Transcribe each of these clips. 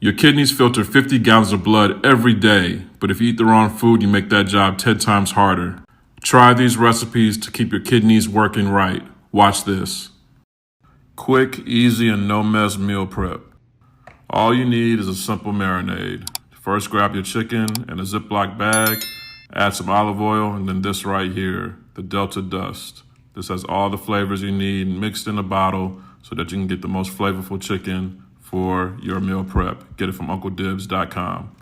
Your kidneys filter 50 gallons of blood every day, but if you eat the wrong food, you make that job 10 times harder. Try these recipes to keep your kidneys working right. Watch this. Quick, easy, and no-mess meal prep. All you need is a simple marinade. First, grab your chicken in a Ziploc bag, add some olive oil, and then this right here, the Delta Dust. This has all the flavors you need mixed in a bottle so that you can get the most flavorful chicken for your meal prep. Get it from UncleDibbz.com.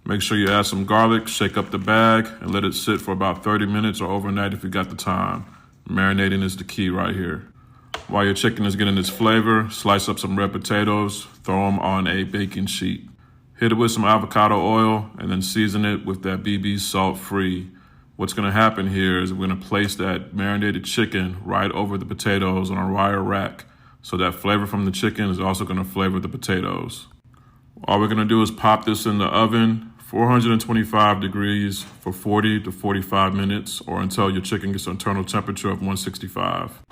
Make sure you add some garlic, shake up the bag, and let it sit for about 30 minutes or overnight if you got the time. Marinating is the key right here. While your chicken is getting its flavor, slice up some red potatoes, throw them on a baking sheet. Hit it with some avocado oil and then season it with that Dibbz salt-free. What's gonna happen here is we're gonna place that marinated chicken right over the potatoes on a wire rack. So that flavor from the chicken is also gonna flavor the potatoes. All we're gonna do is pop this in the oven, 425 degrees for 40 to 45 minutes or until your chicken gets an internal temperature of 165.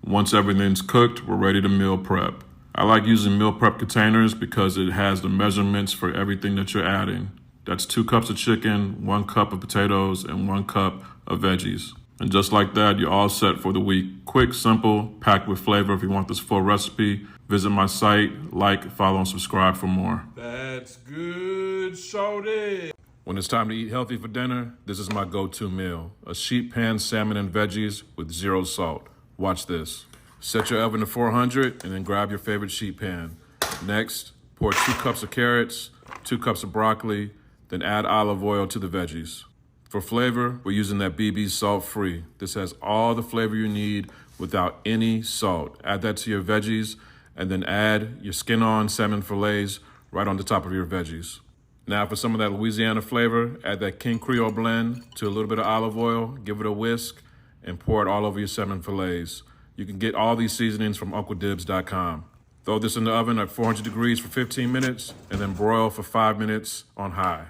Once everything's cooked, we're ready to meal prep. I like using meal prep containers because it has the measurements for everything that you're adding. That's 2 cups of chicken, 1 cup of potatoes, and 1 cup of veggies. And just like that, you're all set for the week. Quick, simple, packed with flavor. If you want this full recipe, visit my site, like, follow, and subscribe for more. That's good, shorty. When it's time to eat healthy for dinner, this is my go-to meal. A sheet pan salmon and veggies with 0 salt. Watch this. Set your oven to 400 and then grab your favorite sheet pan. Next, pour 2 cups of carrots, 2 cups of broccoli, then add olive oil to the veggies. For flavor, we're using that Dibbz salt-free. This has all the flavor you need without any salt. Add that to your veggies and then add your skin-on salmon fillets right on the top of your veggies. Now for some of that Louisiana flavor, add that King Creole blend to a little bit of olive oil, give it a whisk, and pour it all over your salmon fillets. You can get all these seasonings from UncleDibbz.com. Throw this in the oven at 400 degrees for 15 minutes and then broil for 5 minutes on high.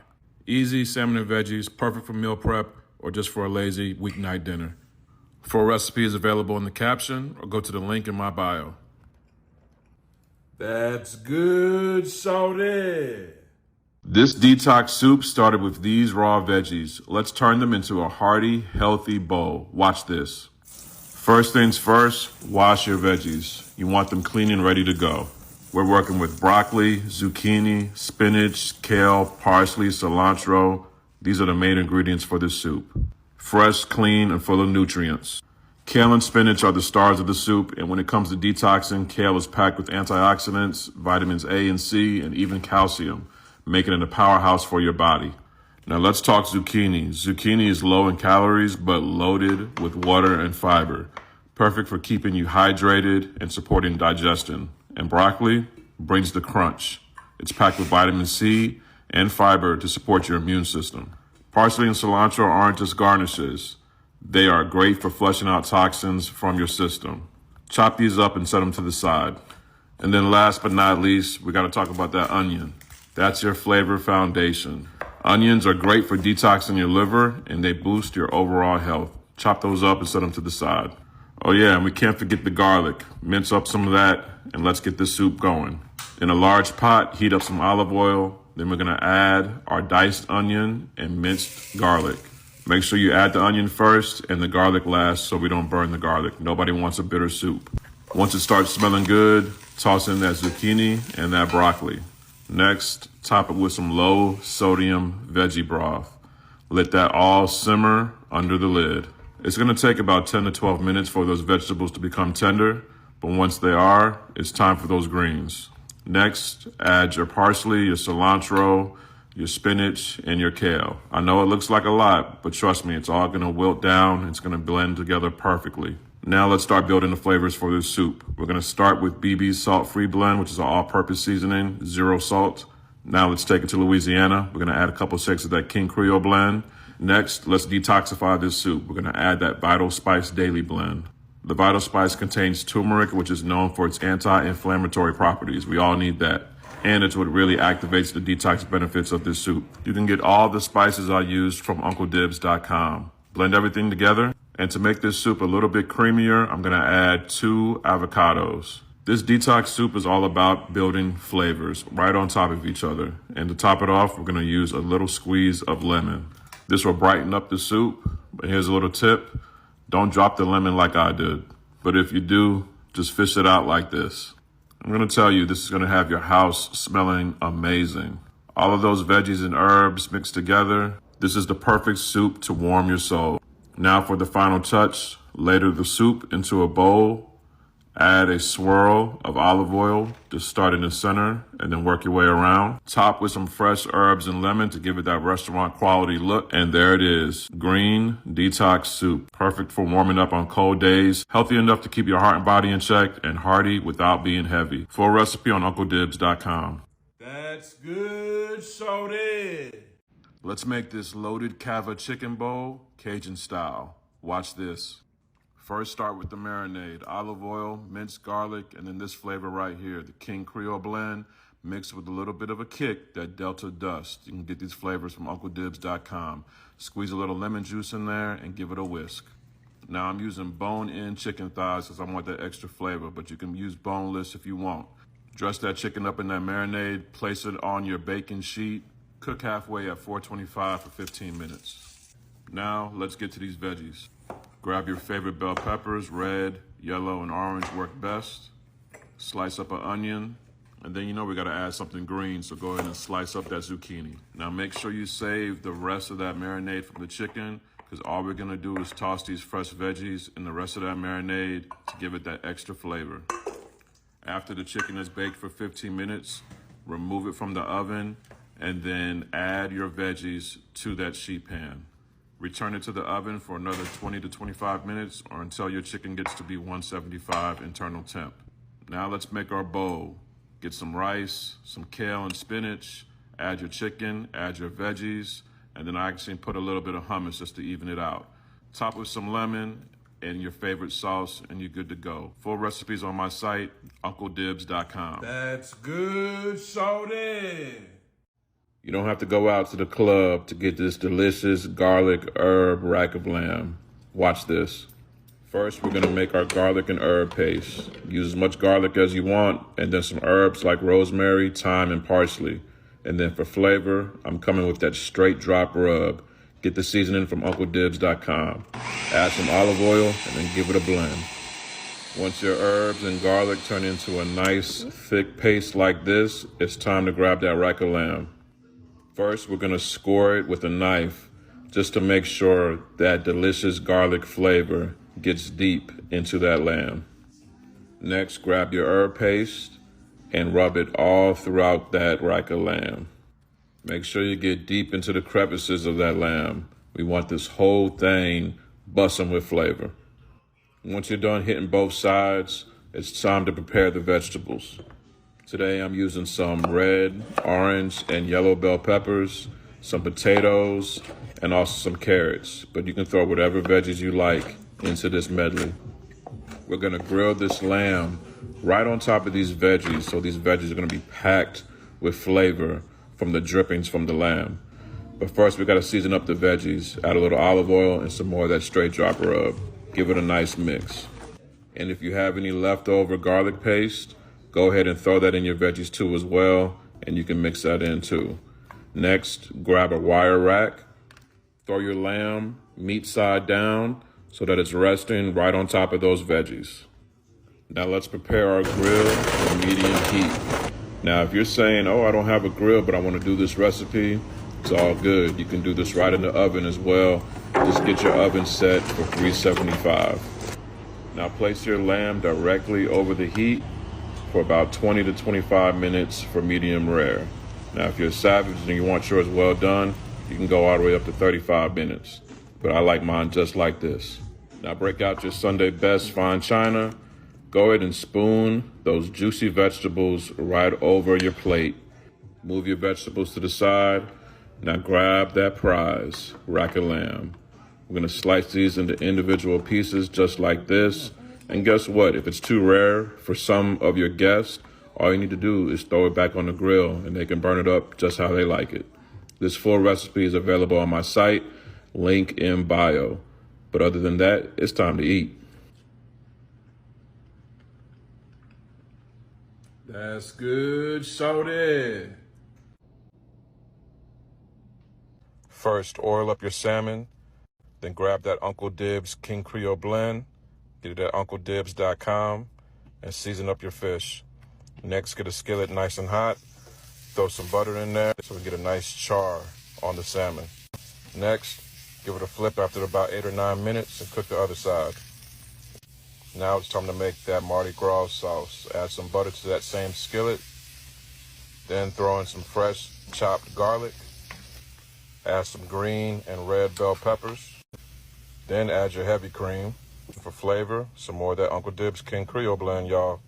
Easy salmon and veggies, perfect for meal prep or just for a lazy weeknight dinner. Full recipe is available in the caption or go to the link in my bio. That's good, shorty. This detox soup started with these raw veggies. Let's turn them into a hearty, healthy bowl. Watch this. First things first, wash your veggies. You want them clean and ready to go. We're working with broccoli, zucchini, spinach, kale, parsley, cilantro. These are the main ingredients for this soup. Fresh, clean, and full of nutrients. Kale and spinach are the stars of the soup, and when it comes to detoxing, kale is packed with antioxidants, vitamins A and C, and even calcium, making it a powerhouse for your body. Now let's talk zucchini. Zucchini is low in calories, but loaded with water and fiber. Perfect for keeping you hydrated and supporting digestion. And broccoli brings the crunch. It's packed with vitamin C and fiber to support your immune system. Parsley and cilantro aren't just garnishes. They are great for flushing out toxins from your system. Chop these up and set them to the side. And then last but not least, we got to talk about that onion. That's your flavor foundation. Onions are great for detoxing your liver and they boost your overall health. Chop those up and set them to the side. Oh yeah, and we can't forget the garlic. Mince up some of that and let's get this soup going. In a large pot, heat up some olive oil. Then we're gonna add our diced onion and minced garlic. Make sure you add the onion first and the garlic last so we don't burn the garlic. Nobody wants a bitter soup. Once it starts smelling good, toss in that zucchini and that broccoli. Next, top it with some low sodium veggie broth. Let that all simmer under the lid. It's gonna take about 10 to 12 minutes for those vegetables to become tender, but once they are, it's time for those greens. Next, add your parsley, your cilantro, your spinach, and your kale. I know it looks like a lot, but trust me, it's all gonna wilt down. It's gonna blend together perfectly. Now let's start building the flavors for this soup. We're gonna start with Dibbz salt-free blend, which is an all-purpose seasoning, 0 salt. Now let's take it to Louisiana. We're gonna add a couple shakes of that King Creole blend. Next, let's detoxify this soup. We're gonna add that Vital Spice Daily blend. The Vital Spice contains turmeric, which is known for its anti-inflammatory properties. We all need that. And it's what really activates the detox benefits of this soup. You can get all the spices I used from UncleDibbz.com. Blend everything together. And to make this soup a little bit creamier, I'm gonna add 2 avocados. This detox soup is all about building flavors right on top of each other. And to top it off, we're gonna use a little squeeze of lemon. This will brighten up the soup, but here's a little tip. Don't drop the lemon like I did. But if you do, just fish it out like this. I'm gonna tell you, this is gonna have your house smelling amazing. All of those veggies and herbs mixed together. This is the perfect soup to warm your soul. Now for the final touch, ladle the soup into a bowl. Add a swirl of olive oil, just start in the center and then work your way around. Top with some fresh herbs and lemon to give it that restaurant quality look. And there it is, green detox soup. Perfect for warming up on cold days. Healthy enough to keep your heart and body in check and hearty without being heavy. Full recipe on UncleDibbz.com. That's good, shorty. Let's make this loaded cava chicken bowl Cajun style. Watch this. First, start with the marinade, olive oil, minced garlic, and then this flavor right here, the King Creole blend, mixed with a little bit of a kick, that Delta dust. You can get these flavors from UncleDibbz.com. Squeeze a little lemon juice in there and give it a whisk. Now I'm using bone-in chicken thighs because I want that extra flavor, but you can use boneless if you want. Dress that chicken up in that marinade, place it on your baking sheet, cook halfway at 425 for 15 minutes. Now let's get to these veggies. Grab your favorite bell peppers, red, yellow, and orange work best. Slice up an onion, and then you know we gotta add something green, so go ahead and slice up that zucchini. Now make sure you save the rest of that marinade from the chicken, because all we're gonna do is toss these fresh veggies in the rest of that marinade to give it that extra flavor. After the chicken is baked for 15 minutes, remove it from the oven, and then add your veggies to that sheet pan. Return it to the oven for another 20 to 25 minutes or until your chicken gets to be 175 internal temp. Now let's make our bowl. Get some rice, some kale and spinach, add your chicken, add your veggies, and then I actually put a little bit of hummus just to even it out. Top with some lemon and your favorite sauce and you're good to go. Full recipes on my site, UncleDibbz.com. That's good, shorty. You don't have to go out to the club to get this delicious garlic herb rack of lamb. Watch this. First, we're gonna make our garlic and herb paste. Use as much garlic as you want, and then some herbs like rosemary, thyme, and parsley. And then for flavor, I'm coming with that straight drop rub. Get the seasoning from UncleDibbz.com. Add some olive oil, and then give it a blend. Once your herbs and garlic turn into a nice, thick paste like this, it's time to grab that rack of lamb. First, we're gonna score it with a knife just to make sure that delicious garlic flavor gets deep into that lamb. Next, grab your herb paste and rub it all throughout that rack of lamb. Make sure you get deep into the crevices of that lamb. We want this whole thing busting with flavor. Once you're done hitting both sides, it's time to prepare the vegetables. Today I'm using some red, orange, and yellow bell peppers, some potatoes, and also some carrots. But you can throw whatever veggies you like into this medley. We're gonna grill this lamb right on top of these veggies, so these veggies are gonna be packed with flavor from the drippings from the lamb. But first we gotta season up the veggies, add a little olive oil and some more of that straight drop rub. Give it a nice mix. And if you have any leftover garlic paste, go ahead and throw that in your veggies too as well, and you can mix that in too. Next, grab a wire rack, throw your lamb meat side down so that it's resting right on top of those veggies. Now let's prepare our grill for medium heat. Now if you're saying, oh, I don't have a grill, but I want to do this recipe, it's all good. You can do this right in the oven as well. Just get your oven set for 375. Now place your lamb directly over the heat for about 20 to 25 minutes for medium rare. Now, if you're a savage and you want yours well done, you can go all the way up to 35 minutes. But I like mine just like this. Now break out your Sunday best fine china. Go ahead and spoon those juicy vegetables right over your plate. Move your vegetables to the side. Now grab that prize, rack of lamb. We're gonna slice these into individual pieces just like this. And guess what? If it's too rare for some of your guests, all you need to do is throw it back on the grill and they can burn it up just how they like it. This full recipe is available on my site, link in bio. But other than that, it's time to eat. That's good, shorty. First, oil up your salmon, then grab that Uncle Dibbz King Creole blend, get it at UncleDibbz.com, and season up your fish. Next, get a skillet nice and hot, throw some butter in there so we get a nice char on the salmon. Next, give it a flip after about 8 or 9 minutes and cook the other side. Now it's time to make that Mardi Gras sauce. Add some butter to that same skillet, then throw in some fresh chopped garlic. Add some green and red bell peppers. Then add your heavy cream. For flavor, some more of that Uncle Dibbz King Creole blend, y'all.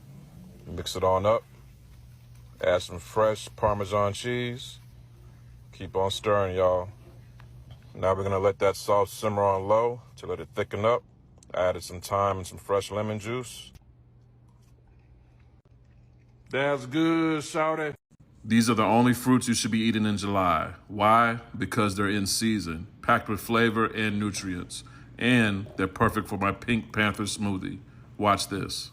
Mix it on up. Add some fresh Parmesan cheese. Keep on stirring, y'all. Now we're gonna let that sauce simmer on low to let it thicken up. Added some thyme and some fresh lemon juice. That's good, shorty. These are the only fruits you should be eating in July. Why? Because they're in season, packed with flavor and nutrients. And they're perfect for my pink panther smoothie. Watch this.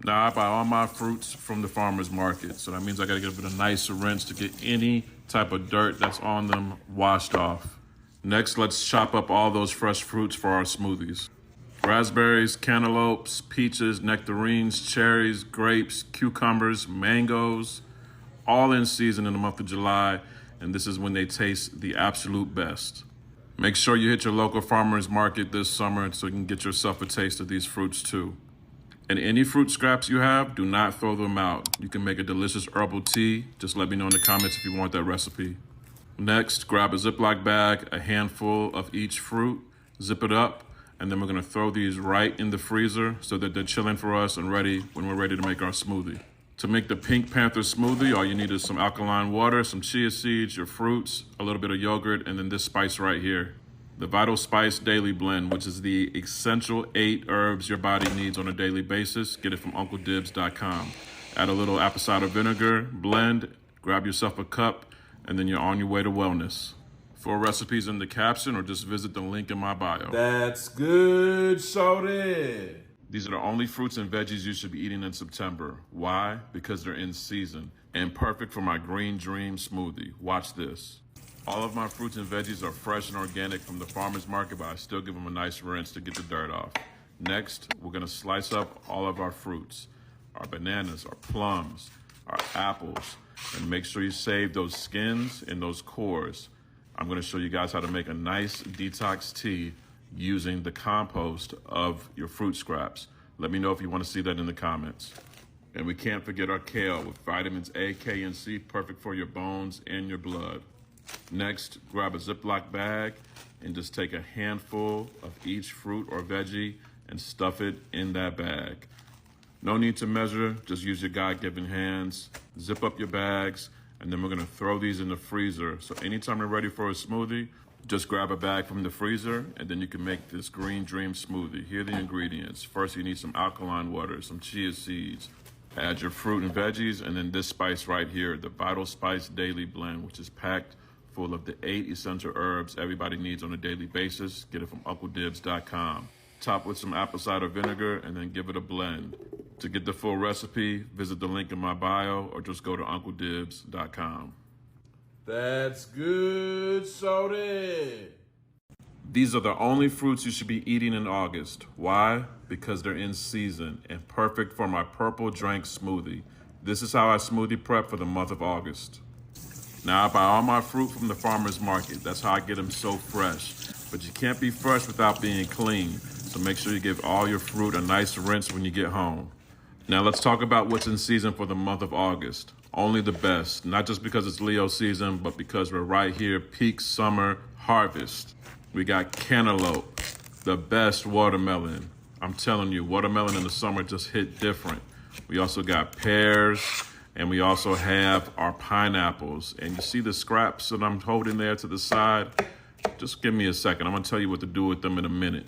Now I buy all my fruits from the farmer's market, so that means I gotta give it a nice rinse to get any type of dirt that's on them washed off. Next, let's chop up all those fresh fruits for our smoothies. Raspberries, cantaloupes, peaches, nectarines, cherries, grapes, cucumbers, mangoes, all in season in the month of July, and this is when they taste the absolute best. Make sure you hit your local farmer's market this summer so you can get yourself a taste of these fruits too. And any fruit scraps you have, do not throw them out. You can make a delicious herbal tea. Just let me know in the comments if you want that recipe. Next, grab a Ziploc bag, a handful of each fruit, zip it up, and then we're gonna throw these right in the freezer so that they're chilling for us and ready when we're ready to make our smoothie. To make the Pink Panther smoothie, all you need is some alkaline water, some chia seeds, your fruits, a little bit of yogurt, and then this spice right here. The Vital Spice Daily Blend, which is the essential 8 herbs your body needs on a daily basis. Get it from UncleDibbz.com. Add a little apple cider vinegar, blend, grab yourself a cup, and then you're on your way to wellness. For recipes in the caption or just visit the link in my bio. That's good, shorty. These are the only fruits and veggies you should be eating in September. Why? Because they're in season and perfect for my Green Dream smoothie. Watch this. All of my fruits and veggies are fresh and organic from the farmer's market, but I still give them a nice rinse to get the dirt off. Next, we're gonna slice up all of our fruits, our bananas, our plums, our apples, and make sure you save those skins and those cores. I'm gonna show you guys how to make a nice detox tea using the compost of your fruit scraps. Let me know if you want to see that in the comments. And we can't forget our kale with vitamins A, K, and C, perfect for your bones and your blood. Next, grab a Ziploc bag and just take a handful of each fruit or veggie and stuff it in that bag. No need to measure, just use your God-given hands. Zip up your bags, and then we're gonna throw these in the freezer. So anytime you're ready for a smoothie, just grab a bag from the freezer, and then you can make this Green Dream smoothie. Here are the ingredients. First, you need some alkaline water, some chia seeds. Add your fruit and veggies, and then this spice right here, the Vital Spice Daily Blend, which is packed full of the 8 essential herbs everybody needs on a daily basis. Get it from UncleDibbz.com. Top with some apple cider vinegar, and then give it a blend. To get the full recipe, visit the link in my bio, or just go to UncleDibbz.com. That's good, shorty. These are the only fruits you should be eating in August. Why? Because they're in season and perfect for my purple drink smoothie. This is how I smoothie prep for the month of August. Now I buy all my fruit from the farmer's market. That's how I get them so fresh. But you can't be fresh without being clean. So make sure you give all your fruit a nice rinse when you get home. Now let's talk about what's in season for the month of August. Only the best, not just because it's Leo season, but because we're right here, peak summer harvest. We got cantaloupe, the best watermelon. I'm telling you, watermelon in the summer just hit different. We also got pears, and we also have our pineapples. And you see the scraps that I'm holding there to the side? Just give me a second. I'm gonna tell you what to do with them in a minute.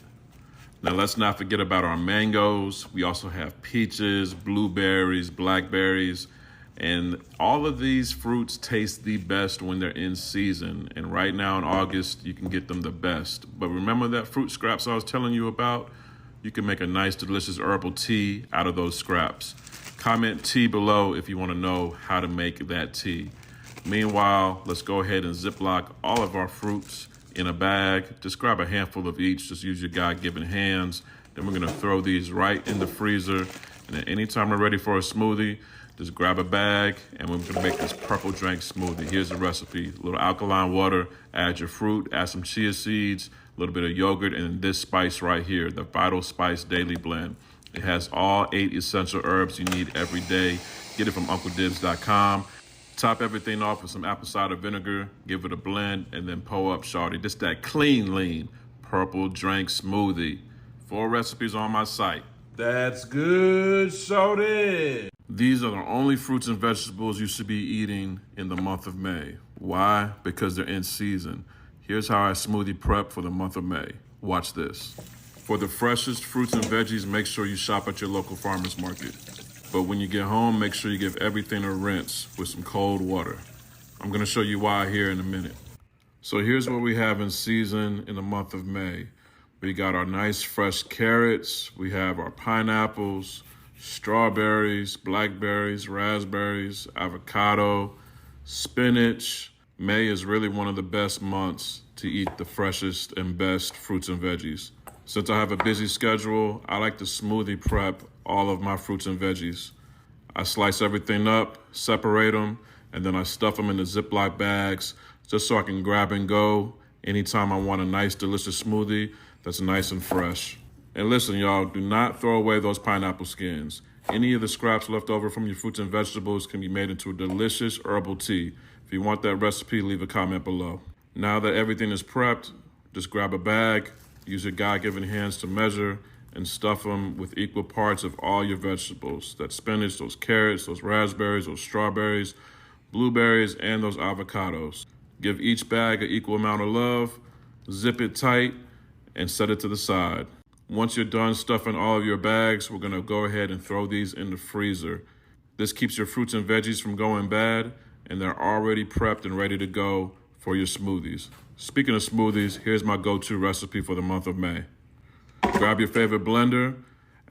Now let's not forget about our mangoes. We also have peaches, blueberries, blackberries, and all of these fruits taste the best when they're in season. And right now in August, you can get them the best. But remember that fruit scraps I was telling you about? You can make a nice, delicious herbal tea out of those scraps. Comment tea below if you want to know how to make that tea. Meanwhile, let's go ahead and Ziploc all of our fruits in a bag. Just grab a handful of each. Just use your God-given hands. Then we're going to throw these right in the freezer. And then anytime we're ready for a smoothie, just grab a bag and we're going to make this purple drink smoothie. Here's the recipe. A little alkaline water, add your fruit, add some chia seeds, a little bit of yogurt, and this spice right here, the Vital Spice Daily Blend. It has all 8 essential herbs you need every day. Get it from UncleDibbz.com. Top everything off with some apple cider vinegar, give it a blend, and then pour up, shawty. This that clean, lean, purple drink smoothie. 4 recipes on my site. That's good, shorty. These are the only fruits and vegetables you should be eating in the month of May. Why? Because they're in season. Here's how I smoothie prep for the month of May. Watch this. For the freshest fruits and veggies, make sure you shop at your local farmer's market. But when you get home, make sure you give everything a rinse with some cold water. I'm gonna show you why here in a minute. So here's what we have in season in the month of May. We got our nice fresh carrots, we have our pineapples, strawberries, blackberries, raspberries, avocado, spinach. May is really one of the best months to eat the freshest and best fruits and veggies. Since I have a busy schedule, I like to smoothie prep all of my fruits and veggies. I slice everything up, separate them, and then I stuff them into Ziploc bags just so I can grab and go anytime I want a nice, delicious smoothie that's nice and fresh. And listen, y'all, do not throw away those pineapple skins. Any of the scraps left over from your fruits and vegetables can be made into a delicious herbal tea. If you want that recipe, leave a comment below. Now that everything is prepped, just grab a bag, use your God-given hands to measure, and stuff them with equal parts of all your vegetables. That spinach, those carrots, those raspberries, those strawberries, blueberries, and those avocados. Give each bag an equal amount of love, zip it tight, and set it to the side. Once you're done stuffing all of your bags, we're gonna go ahead and throw these in the freezer. This keeps your fruits and veggies from going bad, and they're already prepped and ready to go for your smoothies. Speaking of smoothies, here's my go-to recipe for the month of May. Grab your favorite blender,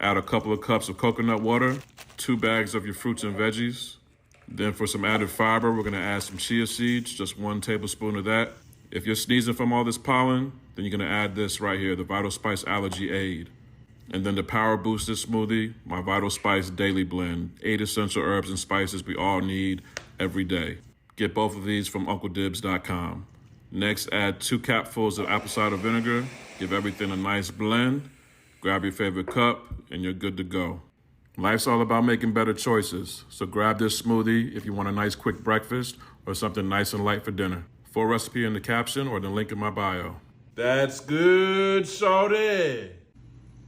add a couple of cups of coconut water, 2 bags of your fruits and veggies. Then for some added fiber, we're gonna add some chia seeds, just 1 tablespoon of that. If you're sneezing from all this pollen, then you're gonna add this right here, the Vital Spice Allergy Aid. And then to power boost this smoothie, my Vital Spice Daily Blend, 8 essential herbs and spices we all need every day. Get both of these from UncleDibbz.com. Next, add 2 capfuls of apple cider vinegar. Give everything a nice blend. Grab your favorite cup, and you're good to go. Life's all about making better choices. So grab this smoothie if you want a nice quick breakfast or something nice and light for dinner. Full recipe in the caption or the link in my bio. That's good, shorty.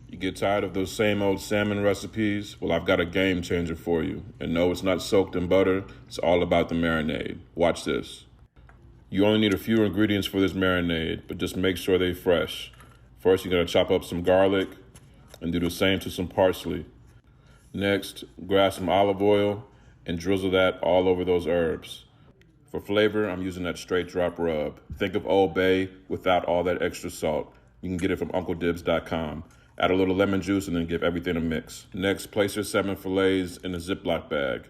You get tired of those same old salmon recipes? Well, I've got a game changer for you. And no, it's not soaked in butter. It's all about the marinade. Watch this. You only need a few ingredients for this marinade, but just make sure they're fresh. First, you're gonna chop up some garlic and do the same to some parsley. Next, grab some olive oil and drizzle that all over those herbs. For flavor, I'm using that straight drop rub. Think of Old Bay without all that extra salt. You can get it from UncleDibbz.com. Add a little lemon juice and then give everything a mix. Next, place your salmon fillets in a Ziploc bag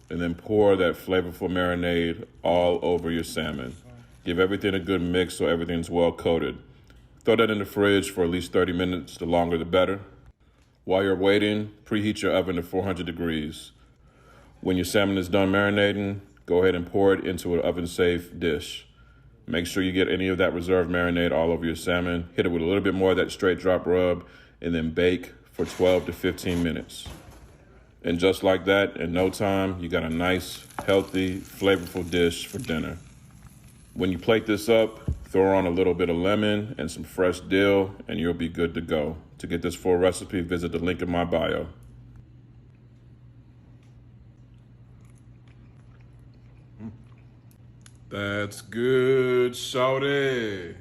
and then pour that flavorful marinade all over your salmon. Give everything a good mix so everything's well coated. Throw that in the fridge for at least 30 minutes, the longer the better. While you're waiting, preheat your oven to 400 degrees. When your salmon is done marinating, go ahead and pour it into an oven-safe dish. Make sure you get any of that reserved marinade all over your salmon. Hit it with a little bit more of that straight drop rub and then bake for 12 to 15 minutes. And just like that, in no time, you got a nice, healthy, flavorful dish for dinner. When you plate this up, throw on a little bit of lemon and some fresh dill, and you'll be good to go. To get this full recipe, visit the link in my bio. That's good, shorty.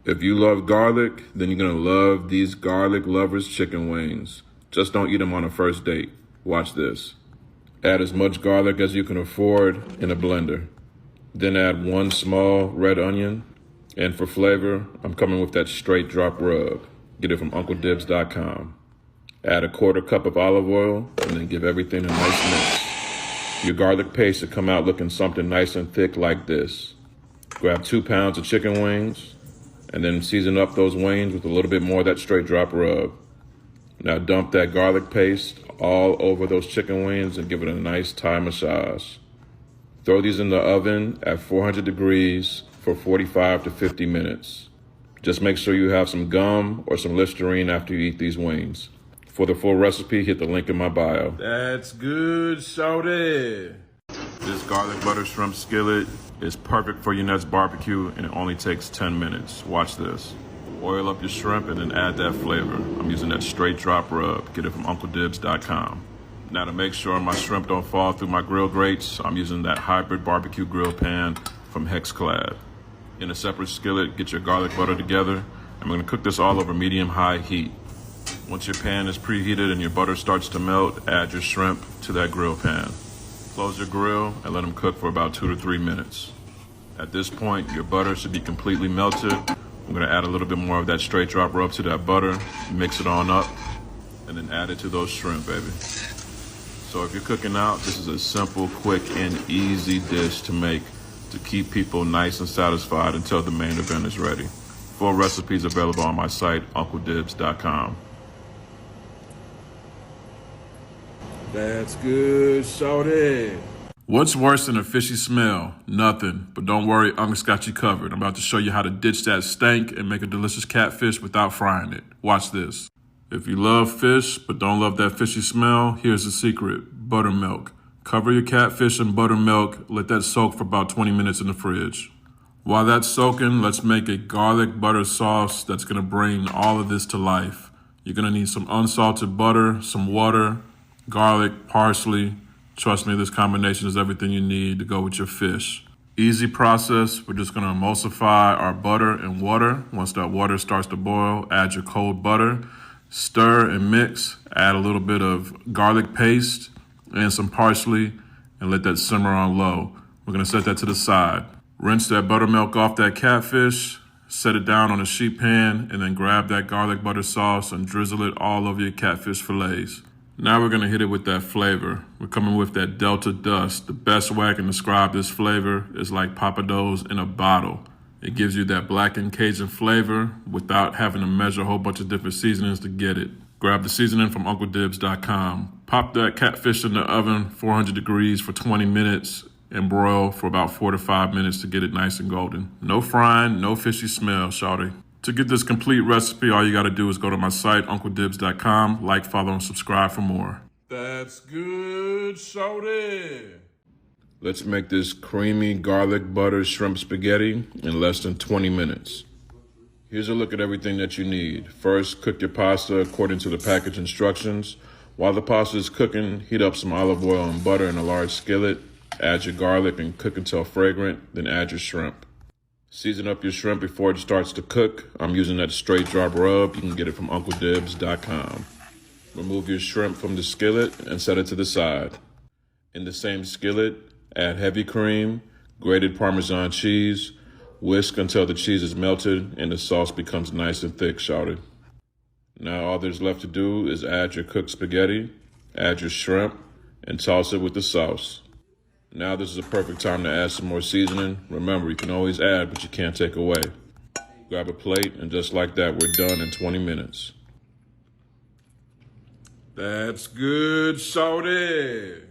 If you love garlic, then you're gonna love these garlic lovers chicken wings. Just don't eat them on a first date. Watch this. Add as much garlic as you can afford in a blender. Then add 1 small red onion. And for flavor, I'm coming with that straight drop rub. Get it from UncleDibbz.com. Add a quarter cup of olive oil and then give everything a nice mix. Your garlic paste should come out looking something nice and thick like this. Grab 2 pounds of chicken wings and then season up those wings with a little bit more of that straight drop rub. Now dump that garlic paste all over those chicken wings and give it a nice Thai massage. Throw these in the oven at 400 degrees for 45 to 50 minutes. Just make sure you have some gum or some Listerine after you eat these wings. For the full recipe, hit the link in my bio. That's good, shorty. This garlic butter shrimp skillet is perfect for your next barbecue and it only takes 10 minutes. Watch this. Oil up your shrimp and then add that flavor. I'm using that straight drop rub. Get it from UncleDibbz.com. Now to make sure my shrimp don't fall through my grill grates, I'm using that hybrid barbecue grill pan from Hexclad. In a separate skillet, get your garlic butter together. I'm gonna cook this all over medium-high heat. Once your pan is preheated and your butter starts to melt, add your shrimp to that grill pan. Close your grill and let them cook for about 2 to 3 minutes. At this point, your butter should be completely melted. I'm gonna add a little bit more of that straight drop rub to that butter, mix it on up, and then add it to those shrimp, baby. So if you're cooking out, this is a simple, quick, and easy dish to make to keep people nice and satisfied until the main event is ready. Full recipes available on my site, UncleDibbz.com. That's good, shorty. What's worse than a fishy smell? Nothing. But don't worry, Unc's got you covered. I'm about to show you how to ditch that stank and make a delicious catfish without frying it. Watch this. If you love fish but don't love that fishy smell, here's the secret. Buttermilk. Cover your catfish in buttermilk. Let that soak for about 20 minutes in the fridge. While that's soaking, let's make a garlic butter sauce that's gonna bring all of this to life. You're gonna need some unsalted butter, some water, garlic, parsley. Trust me, this combination is everything you need to go with your fish. Easy process. We're just gonna emulsify our butter and water. Once that water starts to boil, add your cold butter, stir and mix, add a little bit of garlic paste and some parsley and let that simmer on low. We're gonna set that to the side. Rinse that buttermilk off that catfish, set it down on a sheet pan, and then grab that garlic butter sauce and drizzle it all over your catfish fillets. Now we're gonna hit it with that flavor. We're coming with that Delta Dust. The best way I can describe this flavor is like Papados in a bottle. It gives you that blackened Cajun flavor without having to measure a whole bunch of different seasonings to get it. Grab the seasoning from UncleDibbz.com. Pop that catfish in the oven, 400 degrees for 20 minutes, and broil for about 4 to 5 minutes to get it nice and golden. No frying, no fishy smell, shawty. To get this complete recipe, all you gotta do is go to my site, UncleDibbz.com, like, follow, and subscribe for more. That's good, shorty. Let's make this creamy garlic butter shrimp spaghetti in less than 20 minutes. Here's a look at everything that you need. First, cook your pasta according to the package instructions. While the pasta is cooking, heat up some olive oil and butter in a large skillet. Add your garlic and cook until fragrant, then add your shrimp. Season up your shrimp before it starts to cook. I'm using that straight drop rub. You can get it from UncleDibbz.com. Remove your shrimp from the skillet and set it to the side. In the same skillet, add heavy cream, grated Parmesan cheese. Whisk until the cheese is melted and the sauce becomes nice and thick, shawty. Now all there's left to do is add your cooked spaghetti, add your shrimp, and toss it with the sauce. Now this is a perfect time to add some more seasoning. Remember, you can always add, but you can't take away. Grab a plate, and just like that, we're done in 20 minutes. That's good, shorty.